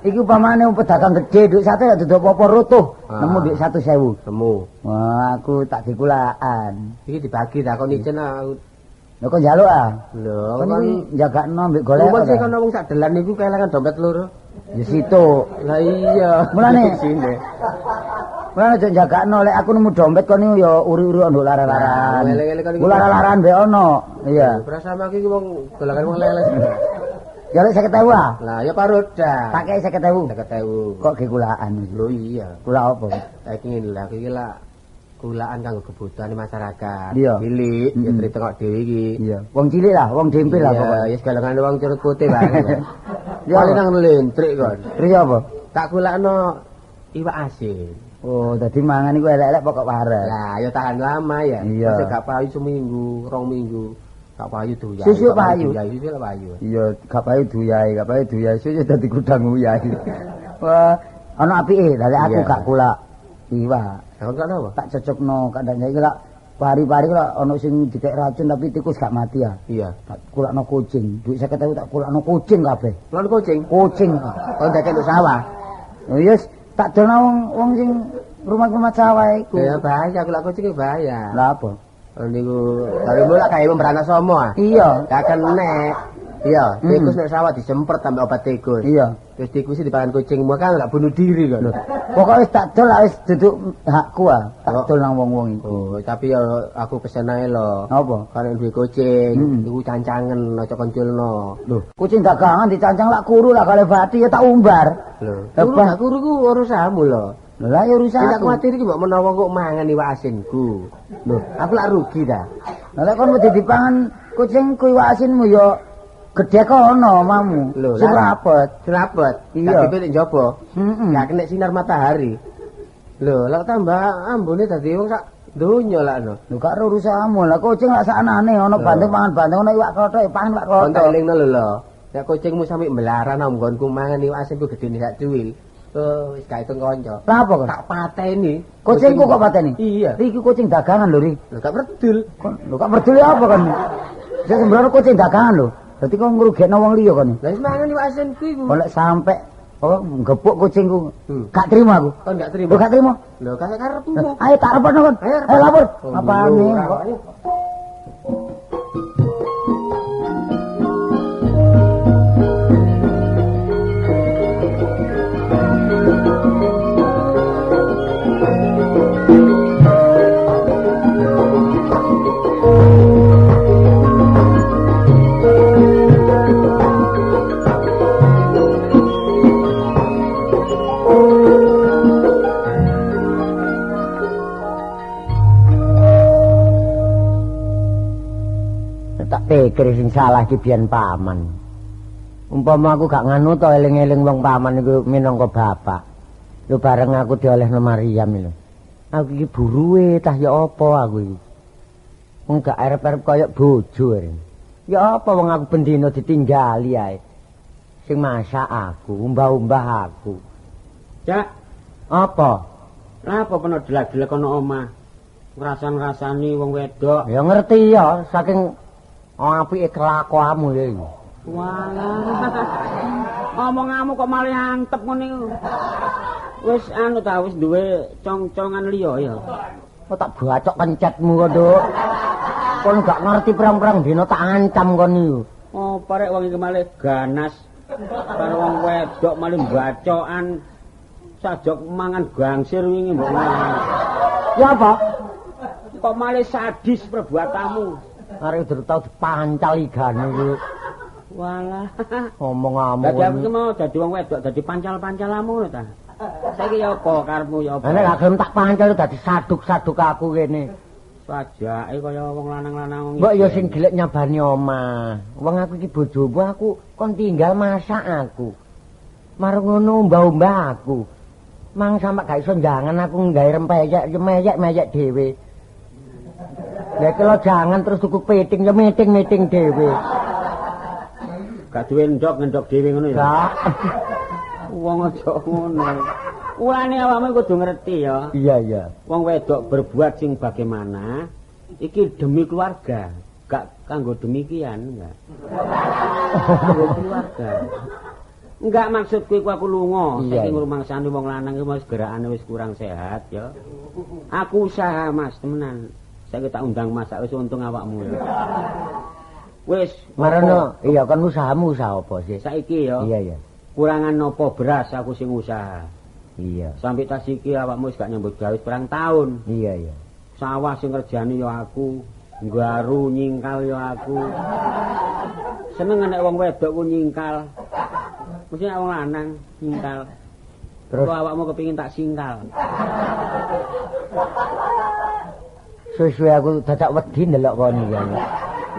Iki upamane pedagang gede dhuwit 1 ya duduk apa rutuh. Nemu dhuwit 100.000. Nemu. Wah, aku tak dikulaan. Iki dibagi tak kon icen aku. Lho kok njaluk ah? Lho, kon njagakno mbek golek. Wong sing kono wong sak dalan niku kelangan dompet loro. Ya situ. Lah iya. Mulane sine. Mulane aja jagakno lek aku nemu dompet kon niku ya uri-uri nduk lara-laran. Lara-laran mbek ono. Iya. Prasama iki wong dolanan wong leles. Ya lek 50.000 ah. Lah ya paroda. Tak kei 50.000. 50.000. Kok ge kulaan iki? Lho iya. Kula apa? Saiki ngene lho aku iki lak kulaan kanggo kebutuhan masyarakat. Cilik, ya cerita kok dhewe iki. Iya. Wong cilik lah, wong dempil lah pokoknya. Ya segalangan wong curut putih bae. Ya nang lentrik kon. Terus apa? Tak kulakno iwak asin. Oh, dadi mangan iku elek-elek pokok waras. Lah, ya tahan lama ya. Iya. Masih gak payu seminggu, 2 minggu. Gak payu duyai. Susu payu. Susu lah payu. Iya, gak payu duyai, susu dadi gudang uyai. Wah, ana apike, lha aku gak kulak iwak. Lah kok apa? Tak cocokno kadang iki lak pari-pari lak ana sing dikek racun tapi tikus gak mati ya. Iya. Tak kulakno kucing. Duit 50.000 tak kulakno kucing kabeh. Lan kucing. Kucing. Kon dadi sawah. Oh yes, tak dolno wong sing rumah-rumah sawah iku. Ya bahaya aku lak kucing bahaya. Lah apa? Niku dari mulai kayak memberana somo ah. Iya. Gak kenek. Iya, tikus nek sawah disemprot tambah obat tikus. Iya. Terus tikus dipangan kucing kan gak bunuh diri kan. Pokoknya wis tak dol wis duduk hakku ah. Tak dol nang wong-wong iku. Oh, tapi ya aku pesen ae lho. Apa? Kan duwe kucing, iku cancangen aja konculno. Lho, kucing dagangan dicancang lak kuru lak kale bati ya tak umbar. Lho, kuru ku urusanmu lho. Lho lah ya urusan. Tidak kuwatir iki mbok menawa kok mangan iwak asinku. Lho, aku lak rugi ta. Lah lek kon wedi dipangan kucingku iwak asinmu ya gede kono mamu. Sing rapet. Iya. Tapi nek njaba. Gak kena sinar matahari. Lho, lek tambah ambune dadi wong sak donya lak no. Lho gak urusanmu. Lah kucing lak saknane ana banting pangan banting ana iwak klothok pangan iwak klothok. Kon elingno lho. Nek kucingmu sampe melaran nang nggonku mangan iwak asinku gedene sak cuwil. Wis gak itung kanca. Lah apa kok? Tak pateni. Kucingku kok pateni? Iya. Iki kucing dagangan lho, Ri. Lho gak berdul. Lho gak berdul apa kan? Saya sembrono kucing dagangan lho. Dadi kok ngrugekno wong liya kon. Lah wis mangan iwak asinku iku. Kok sampe kok gepuk kucingku. Gak terima aku. Kon gak terima. Lho gak terima. Lho kasih karepmu. Ayo tak repono kon. Ayo lapor. Apane kok. Pikir sing salah ki biyen paman. Umpama aku gak nganu to eling-eling wong paman iku minangka bapak. Lho bareng aku diolehno Maryam lho. Aku iki buruwe tah ya apa aku iki. Wong gak arep-arep kaya bojo. Ya apa wong aku bendina ditinggali ae. Sing masak aku, umbah-umbah aku. Jak, Apa? lah apa peno delak-delek ana omah. Ngrasan-ngrasani wong wedok. Ya ngerti ya, saking apike kelakuanmu ya iki. Walah. Omonganmu kok malah antep ngene iku. Wis anu ta wis duwe cong-congan liya ya. Kok tak bacok kencetmu kok, Nduk. Kon gak ngerti perang-perang dina tak ancam kon niku. Oh, parek wong iki malah ganas. Karo wong wedok malah bacokan. Sajok mangan gangsir wingi mbok ngene. Ya apa? Kok malah sadis perbuatanmu. Arek durung tau dipancal igane iku. Walah. Omong-omong. Dadi aku ki mau dadi wong wedok dadi pancal-pancalamu lho ta. Saiki ya apa karepmu ya apa? Nek gak gelem tak pancal dadi saduk-saduk aku kene. Sajake kaya wong lanang-lanang wong. Mbok ya sing gelek nyabani omah. Wong aku iki bojomu aku kon tinggal masak aku. Marung ngono mbah-mbah aku. Mang sampe gak iso jangan aku nggawe rempeyek, ya meyek dhewe. Lah kalau jangan terus tuku peting ya meting-meting dhewe. Gak duwe ndok dhewe ngono ya. Gak. Wong aja ngono. Ulane awakmu kudu ngerti ya. Iya. Wong wedok berbuat sing bagaimana iki demi keluarga, gak kanggo demikian enggak. Kanggo keluarga. Enggak maksudku iku aku lunga, saiki ngrumangsani wong lanang iki wis gerakane wis kurang sehat ya. Aku usaha Mas temenan. Saiki tak undang masak wis untung awakmu ya. Wis marono, iya kan usahamu usaha apa sih? Saiki ya. Iya. Kurangan nopo beras aku sing usaha. Iya. Sampai tas iki awakmu wis gak nyambut gawe perang tahun. Iya. Sawah sing ngerjani ya aku, nggaru nyingkal ya aku. Seneng nek wong wedok ku nyingkal. Mesti nek wong lanang nyingkal. Terus awakmu kepengin tak singkal. Suwe-suwe aku dadak wedi ndelok kon iki.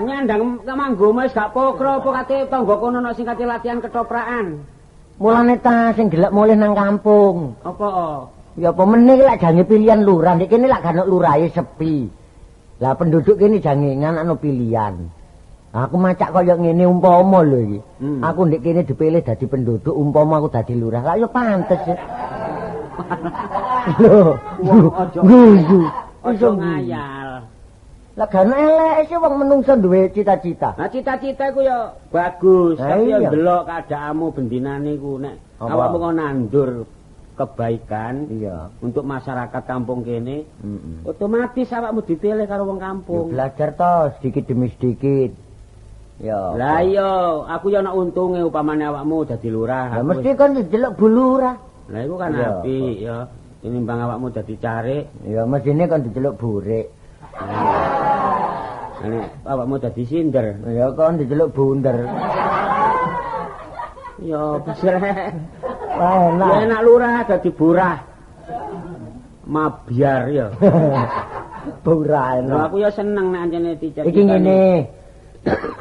Nyandang manggomu wis gak pokro apa kate tangga kono nek sing kate latihan ketoprakan. Mulane ta sing gelek mulih nang kampung. Apa? Ya apa meneh lak jange pilihan lurah, nek kene lak gak ono lurahe sepi. Lah penduduk kene jange nganakno pilihan. Aku macak kaya ngene umpama lho iki. Aku ndek kene dipilih dadi penduduk umpama aku dadi lurah. Lah ya pantes. Lho, aja ngayal. Lah gak elek sih wong menungso duwe cita-cita. Nah cita-cita iku ya bagus, tapi ya ndelok keadaanmu bendinane iku nek awakmu kok nandur kebaikan untuk masyarakat kampung kene, otomatis awakmu dipilih karo wong kampung. Ya belajar to sedikit demi sedikit. Ya. Lah iya, aku ya ana untunge upamane awakmu dadi lurah. Lah mesti kan didelok Bu Lurah. Lah iku kan apik ya. Tinimbang awakmu dadi carik, ya mestine kan didelok burik. Nek awakmu dadi sinder, ya kan diceluk bunder. Ya besar. Wah, enak. Ya enak lurah dadi burah. Mabiar ya. Burah enak. Aku ya seneng nek ancene dicet. Iki ngene.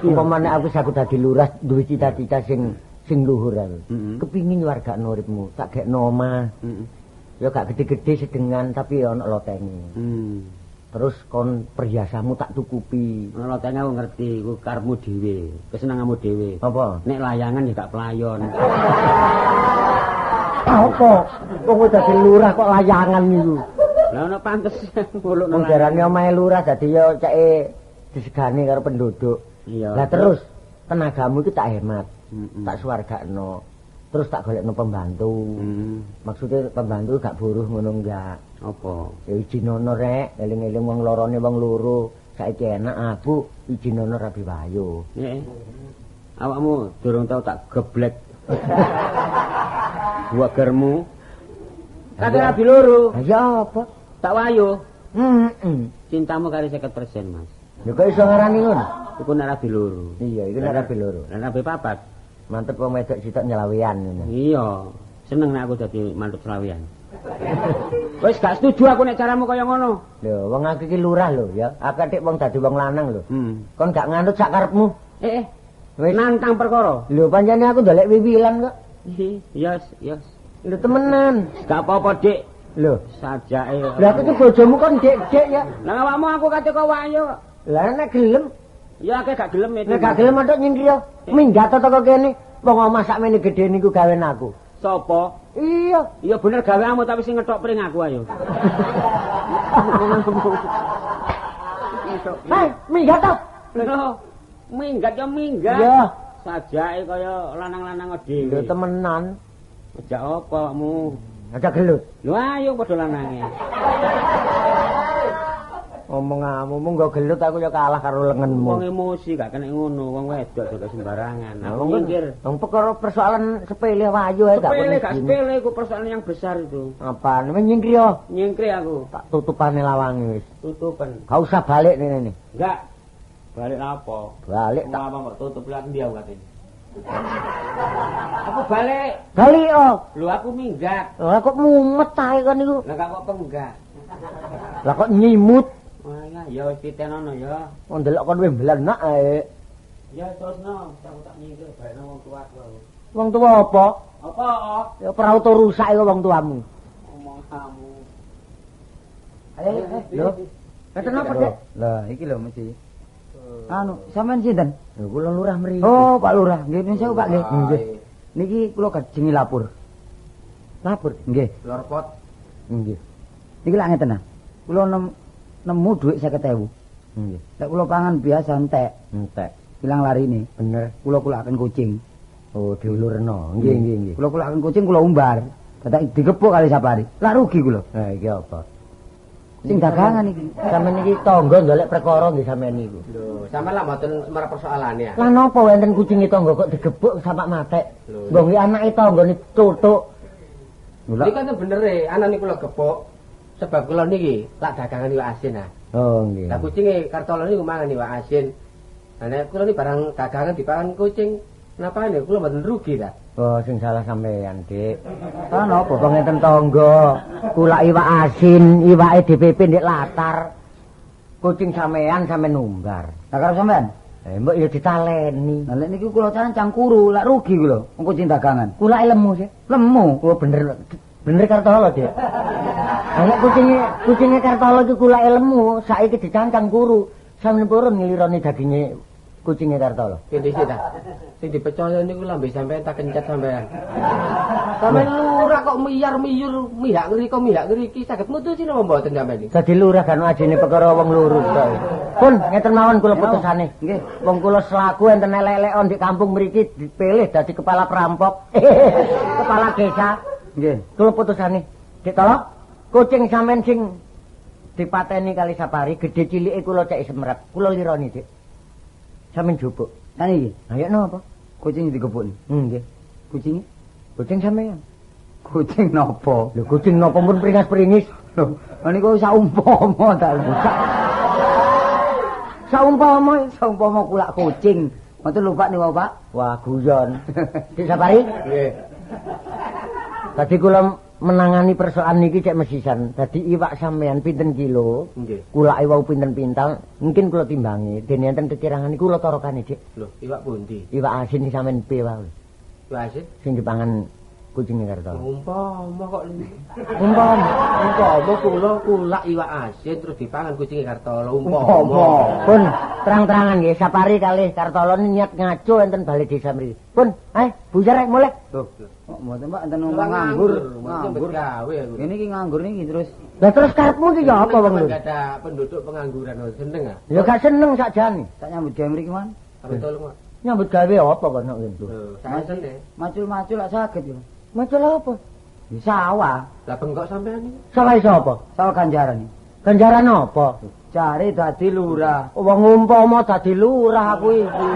Umpamane aku saku dadi lurah duwe cita-cita sing luhur aku. Kepingin wargane uripmu, tak gekno omah. Ya gak gede-gede sedengan tapi ya ana lotenge. Terus kon perhiasamu tak tukupi. Ana lotenge aku ngerti, iku karepmu dhewe, kesenenganmu dhewe. Apa? Nek layangan ya gak pelayon. Apa? Wong dadi lurah kok layangan niku. Lah ono pantes ngulukno. Wong jarane omahe lurah dadi ya ceke disegani karo penduduk. Iya. Lah terus tenagamu iki tak hemat. Tak suwargakno. Terus tak golekno pembantu. Maksudnya pembantu gak buruh ngono enggak. Apa? Ya ijinono rek, eling-eling wong lorone wong loro. Saiki enak aku ijinono rabi wayo. Heeh. Awakmu durung tau tak geblek. Buagermu. Kate rabi loro. Ya apa? Tak wayo. Cintamu kali 50%, Mas. Ya kok iso ngarani ngono? Iku nek rabi loro. Iya, iku nek rabi loro. Lah rabi papat. Mantep wong wedok sitok nyelawian ngono. Iya, seneng nek aku dadi mantep selawian. Wis gak setuju aku nek caramu kaya ngono. Lho, wong aku iki lurah lho ya. Aku nek wong dadi wong lanang lho. Kon gak nganut sak karepmu. Wis nantang perkara. Lho, pancene aku ndolek wiwilan kok. Yes. Lho temenan. Gak apa-apa, Dik. Lho, sajake. Lah aku bojomu kon Dik ya. Lah awakmu aku kate kok wayo. Lah nek gelem ya akeh gak gelem itu. Nek gak gelem atok nyingkir. Minggat teko kene. Wong omah sakmene gedhe niku gawen aku. Sapa? Iya. Iya bener gaweanmu tapi sing ngethok pring aku ayo. Hei, minggat to. Lho, minggat ya minggat. Iya. Sajake kaya lanang-lanang dhewe. Lho temenan. Ojak apa kamu? Ada gelut. Lho ayo padha lanange. Omonganmu mung gelut aku ya kalah karo lengenmu. Wong emosi gak kena ngono, wong wedok aja sembarangan. Nah, Wong minggir. Wong perkara persoalan sepele wayu ae Sepele gak sepele iku persoalan yang besar itu. Apaan? Nyingkri yo. Nyingkri aku. Tak tutupane lawange wis. Tutupan. Gak usah balik nih. Enggak. Balik apa? Balik tak apa kok tutup lihat dia katanya. Aku balik. balik oh. Lu aku minggat. Lah kok mumet ae kan niku. Lah kok penggak. Lah kok nyimut. Wah, ya wis pitenono ya. Wong ndelok kon wis mblenak ae. Ya terusno, tak nyingkir bae wong tua aku. Wong tuwa apa? Apa? Ya prauto rusak iku wong tuamu. Omong kamu. Ayo, Lho. Keten apa, Dek? Lah, iki lho mesti. Anu, sampean sinten? Lho kula lurah mriki. Oh, Pak Lurah. Nggih, nuwun sewu, Pak nggih. Nggih. Niki kula kajengi lapor. Lapor. Nggih. Lorpot. Nggih. Niki lak ngeten nah. Kula nemu dhuwit 50.000. Nggih. Lek kula pangan biasa entek, Entek. ilang larine. Bener. Kula kulakaken kucing. Oh, diulurno. Nggih, nggih, nggih. Kula kulakaken kucing kula umbar. Dadak digepuk kali sapari. Lah rugi kula. Nah, iki apa? Sing dagangan iki. Sampeyan iki tangga ndolek perkara nggih sampeyan niku. Lho, sampean lah mboten semara persoalane ya. Lah napa wonten kucinge tangga kok digebuk sampak matek? Mbok iki anake tanggane tutuk. Iki kan bener e, anane kula gepuk. Sebab kula niki lak dagangan iwak asin ah. Oh, nggih. Lah kucinge Kartolo niku mangan iwak asin. Lah nek kula niki barang dagangan dipangan kucing, napa nek kula mboten rugi ta? Oh, sing salah sampeyan, Dik. Ah napa kok ngeten tangga? Kulak iwak asin, iwake DPP ndek latar. Kucing sampean numbar. Lah karo sampean? Mbok ya ditaleni. Lah lek niki kula caran cangkuru, lak rugi kula. Wong kucing dagangan. Kulake lemu sih. Lemu. Oh, bener. Bener Kartolo, Dik. Nek kucinge Kartolo iki kulake lemu, saiki dicancang kuru. Sampeyan purun nglironi daginge kucinge Kartolo. Kene sih ta. Sing dipercaya niku lambe sampean tak kencet sampean. Sampeyan lurah kok miyar-miyur, mihak ngriki saged mutusi napa mboten sampean iki? Dadi lurah kan ajine perkara wong lurus kok. Pun ngeten mawon kula putusane. Nggih. Wong kula selaku enten elek-elekon di kampung mriki dipilih dadi kepala perampok. Kepala desa. Nggih. Kula putusane. Dik tolong kucing sampean sing dipateni kali sapari gedhe cilike kula cek semrep. Kula lironi, Dik. Sampeyan jupuk. Kan iki. Ayo napa? Kucing digepuk. Nggih. Kucing Kucing sampean. kucing nopo? Lho kucing napa pun pringas-pringis. Lho, niku saumpama ta. Saumpama kulak kucing. Mboten lupa niku, Pak. Wah, guyon. Dik Sapari? Nggih. Tadi kula menangani persoalan niki cek mesisan. Dadi iwak sampean pinten kilo? Nggih. Kulake wau pinten pintal? Mungkin kula timbangi. Dene enten kekirangan niku kula torokane, Dik. Lho, iwak pundi? Iwak asin sing sampean pe wae. Iwak asin? Sing dipangan kucing Kartolo. Umpama kok Umpama kula kulak iwak asin terus dipangan kucing Kartolo Pun terang-terangan nggih Sapari kalih Kartolo niat ngaco enten bali desa mriki. Pun, ae bujar rek mulai. Loh, kok mboten Pak enten ngomong nganggur. nganggur gawe aku. Ini iki nganggur niki terus. Lah terus karepmu ki ya apa wong lho? Gak ada penduduk pengangguran seneng ah. Ya gak seneng sakjane. Tak nyambut gawe mriki man. Tapi tolong Pak. Nyambut gawe apa kok nek gitu. Saya seneng. Macul-macul lak saged yo. Masalah apa? Di sawah. Lah bengkok sampean iki. Salah sapa? Sawah ganjaran iki. Ganjaran apa? Cari dadi lurah. Wong umpama dadi lurah aku iki.